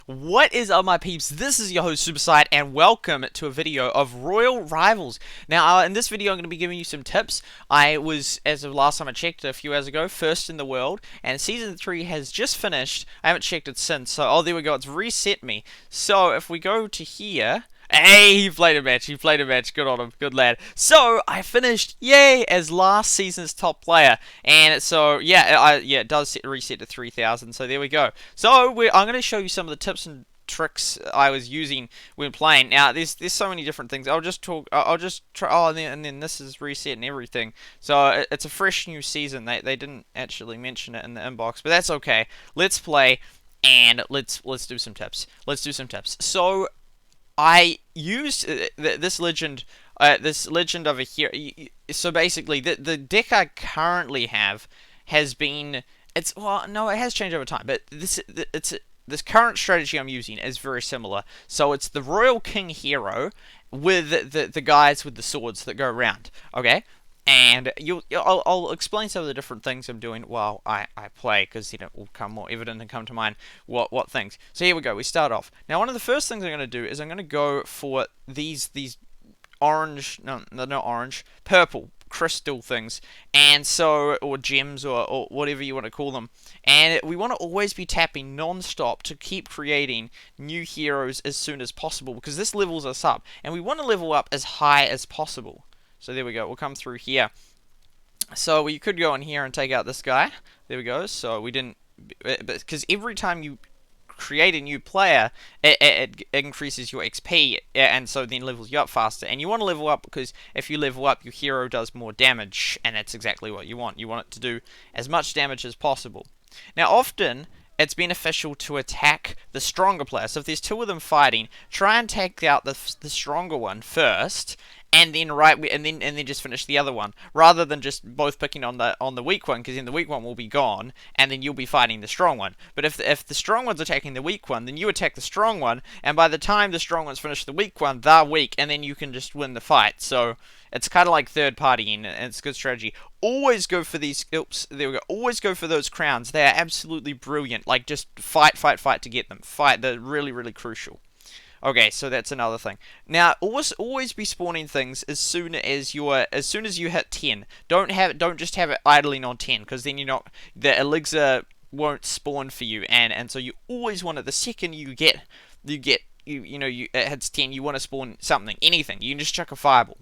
What is up, my peeps? This is your host SuperSight, and welcome to a video of Royal Rivals. Now, in this video, I'm going to be giving you some tips. I was, as of last time I checked a few hours ago, first in the world, and Season 3 has just finished. I haven't checked it since, so, oh, there we go, it's reset me. So, if we go to here... Hey, he played a match. Good on him. Good lad. So, I finished, yay, as last season's top player. And so, yeah, it does reset to 3,000. So, there we go. So, I'm going to show you some of the tips and tricks I was using when playing. Now, there's so many different things. I'll just try. Oh, and then this is reset and everything. So, it's a fresh new season. They didn't actually mention it in the inbox, but that's okay. Let's play. And let's do some tips. So, I used this legend over here. So basically, the deck I currently have has been. Well, no, it has changed over time, but this current strategy I'm using is very similar. So it's the Royal King hero with the guys with the swords that go around. Okay. And I'll explain some of the different things I'm doing while I play, because it will come more evident and come to mind what things. So here we go. We start off. Now, one of the first things I'm going to do is I'm going to go for these orange, no, not orange, purple crystal things, and so, or gems, or whatever you want to call them. And we want to always be tapping non-stop to keep creating new heroes as soon as possible, because this levels us up, and we want to level up as high as possible. So there we go, we'll come through here. So we could go in here and take out this guy. There we go, so we didn't... Because every time you create a new player, it increases your XP, and so then levels you up faster. And you want to level up, because if you level up, your hero does more damage, and that's exactly what you want. You want it to do as much damage as possible. Now, often it's beneficial to attack the stronger player. So if there's two of them fighting, try and take out the stronger one first, and then just finish the other one, rather than just both picking on the weak one, because then the weak one will be gone, and then you'll be fighting the strong one. But if the strong one's attacking the weak one, then you attack the strong one, and by the time the strong one's finished the weak one, they're weak, and then you can just win the fight. So it's kind of like third partying, and it's a good strategy. Always go for these. Oops, there we go. Always go for those crowns. They are absolutely brilliant. Like, just fight to get them. They're really, really crucial. Okay, so that's another thing. Now, always be spawning things as soon as you hit 10. Don't just have it idling on 10, because then the elixir won't spawn for you, and so you always want it the second it hits 10, you want to spawn something, anything. You can just chuck a fireball.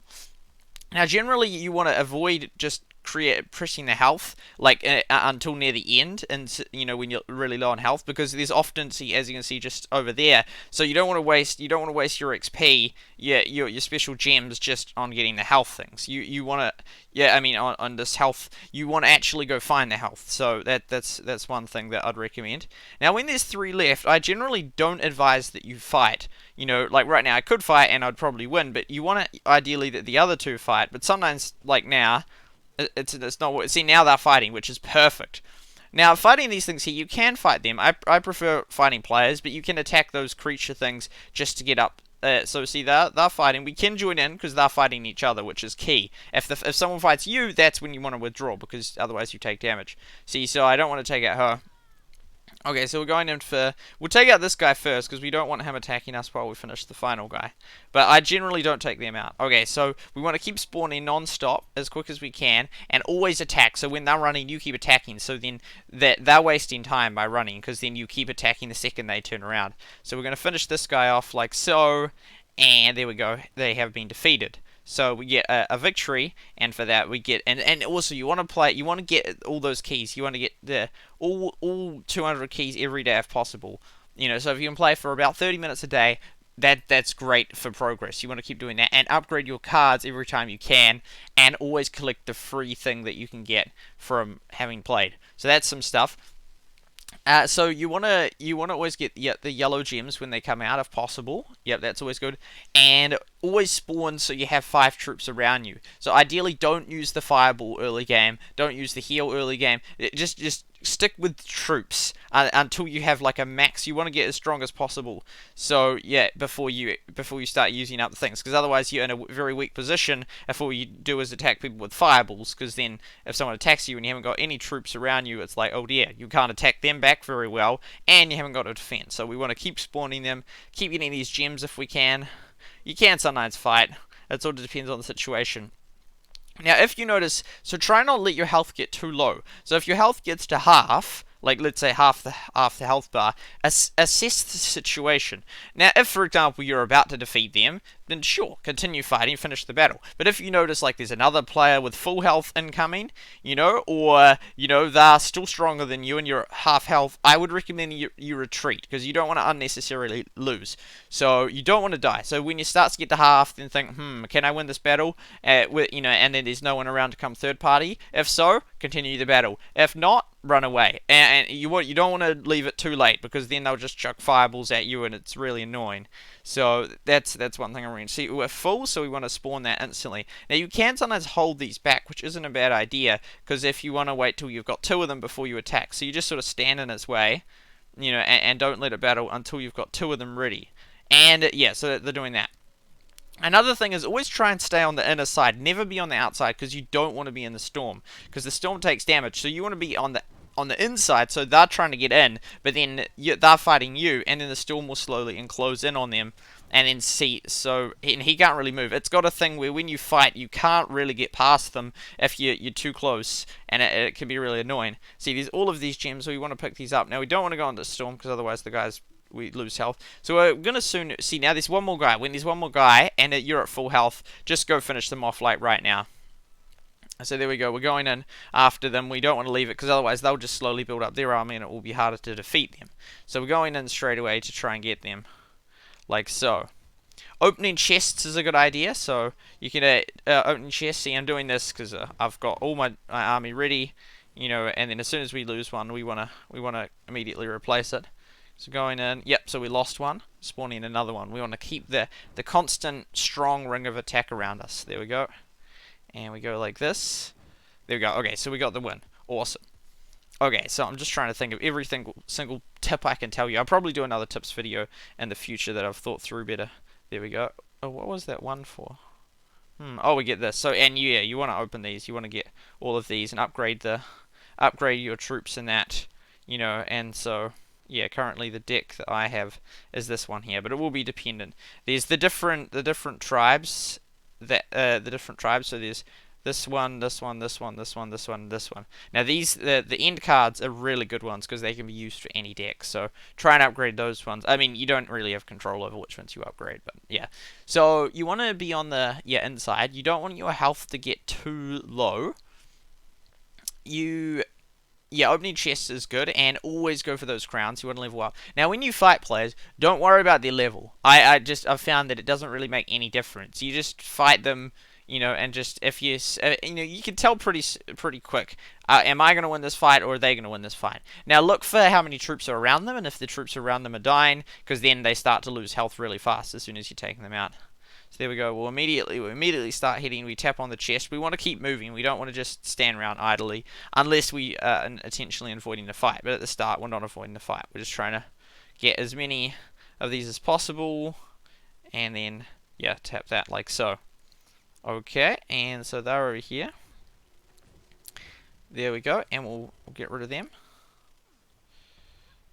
Now, generally, you want to avoid just pressing the health until near the end, and when you're really low on health, because there's often, as you can see just over there, so you don't want to waste your XP, your special gems, just on getting the health things. You want to, on this health, you want to actually go find the health. So that's one thing that I'd recommend. Now, when there's 3 left, I generally don't advise that you fight. Like right now, I could fight and I'd probably win, but you want to ideally that the other 2 fight. But sometimes, like now, it's not. See, now they're fighting, which is perfect. Now, fighting these things here, you can fight them. I prefer fighting players, but you can attack those creature things just to get up. So see, they're fighting. We can join in because they're fighting each other, which is key. If someone fights you, that's when you want to withdraw, because otherwise you take damage. See, so I don't want to take out her. Okay, so we're going in for... We'll take out this guy first, because we don't want him attacking us while we finish the final guy. But I generally don't take them out. Okay, so we want to keep spawning non-stop, as quick as we can, and always attack. So when they're running, you keep attacking. So then they're wasting time by running, because then you keep attacking the second they turn around. So we're going to finish this guy off like so, and there we go. They have been defeated. So we get a victory, and for that we get, and also you want to get all those keys. You want to get all 200 keys every day if possible. So if you can play for about 30 minutes a day, that's great for progress. You want to keep doing that, and upgrade your cards every time you can, and always collect the free thing that you can get from having played. So that's some stuff. So you wanna always get the yellow gems when they come out if possible. Yep, that's always good. And always spawn so you have 5 troops around you. So ideally, don't use the fireball early game. Don't use the heal early game. Just stick with troops until you have like a max. You want to get as strong as possible. So yeah, before you start using up the things, because otherwise you're in a very weak position if all you do is attack people with fireballs. Because then if someone attacks you and you haven't got any troops around you, it's like, oh dear, you can't attack them back very well, and you haven't got a defense. So we want to keep spawning them, keep getting these gems if we can. You can sometimes fight. It sort of depends on the situation. Now, if you notice, so try not to let your health get too low. So if your health gets to half, like let's say half the health bar, assess the situation. Now, if for example you're about to defeat them, then sure, continue fighting, finish the battle. But if you notice like there's another player with full health incoming, or they're still stronger than you and you're half health, I would recommend you retreat, because you don't want to unnecessarily lose. So you don't want to die. So when you start to get to half, then think, can I win this battle? And then there's no one around to come third party. If so, continue the battle. If not, run away. And you don't want to leave it too late, because then they'll just chuck fireballs at you and it's really annoying. So that's one thing I'm going to see. We're full, so we want to spawn that instantly. Now you can sometimes hold these back, which isn't a bad idea, because if you want to wait till you've got 2 of them before you attack, so you just sort of stand in its way, and don't let it battle until you've got 2 of them ready. And yeah, so they're doing that. Another thing is always try and stay on the inner side. Never be on the outside, because you don't want to be in the storm, because the storm takes damage. So you want to be on the inside, so they're trying to get in, but then they're fighting you, and then the storm will slowly enclose in on them, and then and he can't really move. It's got a thing where when you fight, you can't really get past them if you're too close, and it can be really annoying. See, there's all of these gems, so we want to pick these up. Now, we don't want to go into the storm, because otherwise we lose health. So we're going to soon see, now there's one more guy. When there's one more guy, and you're at full health, just go finish them off like right now. So there we go, we're going in after them. We don't want to leave it, because otherwise they'll just slowly build up their army and it will be harder to defeat them. So we're going in straight away to try and get them, like so. Opening chests is a good idea, so you can open chests. See, I'm doing this because I've got all my army ready, and then as soon as we lose one, we wanna immediately replace it. So going in, yep, so we lost one, spawning another one. We want to keep the constant strong ring of attack around us. There we go. And we go like this. There we go. Okay, so we got the win. Awesome. Okay, so I'm just trying to think of every single tip I can tell you. I'll probably do another tips video in the future that I've thought through better. There we go. Oh, what was that one for? Oh, we get this. So, and yeah, you want to open these. You want to get all of these and upgrade your troops and that, and so yeah, currently the deck that I have is this one here, but it will be dependent. There's the different tribes. So there's this one, this one, this one, this one, this one, this one. Now these, the end cards are really good ones, because they can be used for any deck, so try and upgrade those ones. I mean, you don't really have control over which ones you upgrade, but yeah. So you want to be on the inside. You don't want your health to get too low. Opening chests is good, and always go for those crowns. You want to level up. Now, when you fight players, don't worry about their level. I've found that it doesn't really make any difference. You just fight them, and just if you can tell pretty quick. Am I going to win this fight, or are they going to win this fight? Now, look for how many troops are around them, and if the troops around them are dying, because then they start to lose health really fast as soon as you're taking them out. So there we go. We immediately start hitting. We tap on the chest. We want to keep moving. We don't want to just stand around idly, unless we are intentionally avoiding the fight. But at the start, we're not avoiding the fight. We're just trying to get as many of these as possible, and then tap that like so. Okay, and so they're over here. There we go, and we'll get rid of them.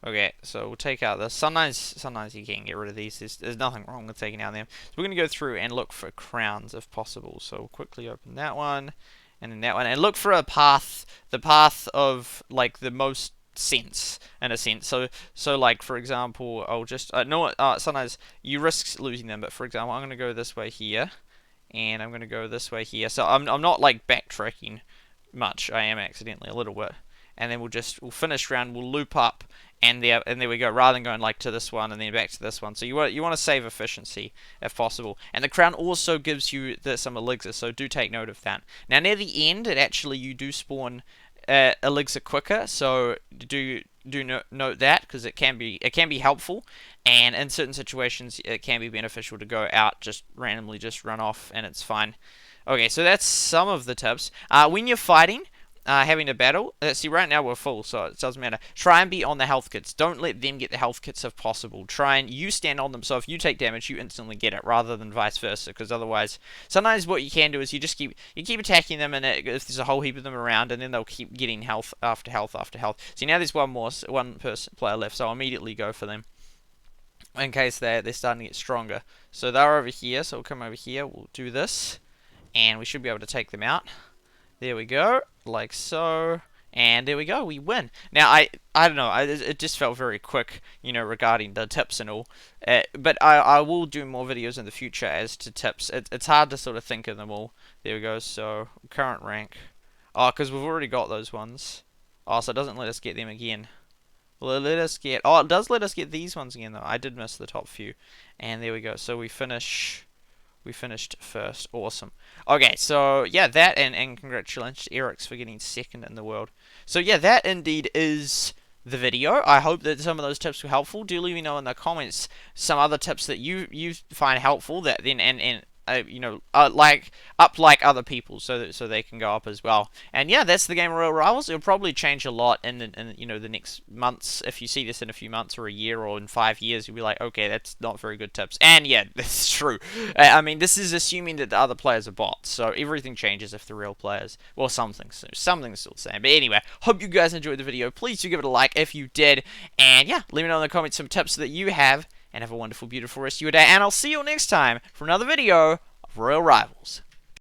Okay, so we'll take out this. Sometimes you can get rid of these. There's nothing wrong with taking out them. So we're going to go through and look for crowns if possible. So we'll quickly open that one, and then that one, and look for a path. The path of like the most sense, in a sense. So like for example, I'll just sometimes you risk losing them, but for example, I'm going to go this way here, and I'm going to go this way here. So I'm not like backtracking much. I am accidentally a little bit. And then we'll finish round, we'll loop up, and there we go, rather than going like to this one and then back to this one. So you want to save efficiency if possible. And the crown also gives you some elixir, so do take note of that. Now near the end, you do spawn elixir quicker, so do note that, because it can be helpful, and in certain situations it can be beneficial to go out, just randomly run off, and it's fine. Okay, so that's some of the tips. When you're fighting, having a battle, see right now we're full, so it doesn't matter. Try and be on the health kits. Don't let them get the health kits if possible. Try and you stand on them, so if you take damage, you instantly get it, rather than vice versa. Because otherwise, sometimes what you can do is you keep attacking them, and if there's a whole heap of them around, and then they'll keep getting health after health after health. See, now there's one player left, so I'll immediately go for them in case they're starting to get stronger. So they're over here, so we'll come over here. We'll do this, and we should be able to take them out. There we go, like so, and there we go, we win. Now, I don't know, it just felt very quick, regarding the tips and all, but I will do more videos in the future as to tips. It's hard to sort of think of them all. There we go, so, current rank. Oh, because we've already got those ones. Oh, so it doesn't let us get them again. Well, it let us get, oh, it does let us get these ones again, though. I did miss the top few. And there we go, so we finished first. Awesome. Okay, so yeah, that and congratulations to Eric's for getting second in the world. So yeah, that indeed is the video. I hope that some of those tips were helpful. Do let me know in the comments some other tips that you find helpful that then like other people so they can go up as well. And yeah, that's the game of Royal Rivals. It'll probably change a lot in the next months. If you see this in a few months or a year or in 5 years, you'll be like, okay, that's not very good tips. And yeah, that's true. I mean, this is assuming that the other players are bots, so everything changes if the real players. Well, something's still the same. But anyway, hope you guys enjoyed the video. Please do give it a like if you did, and yeah, let me know in the comments some tips that you have. And have a wonderful, beautiful rest of your day. And I'll see you all next time for another video of Royal Rivals.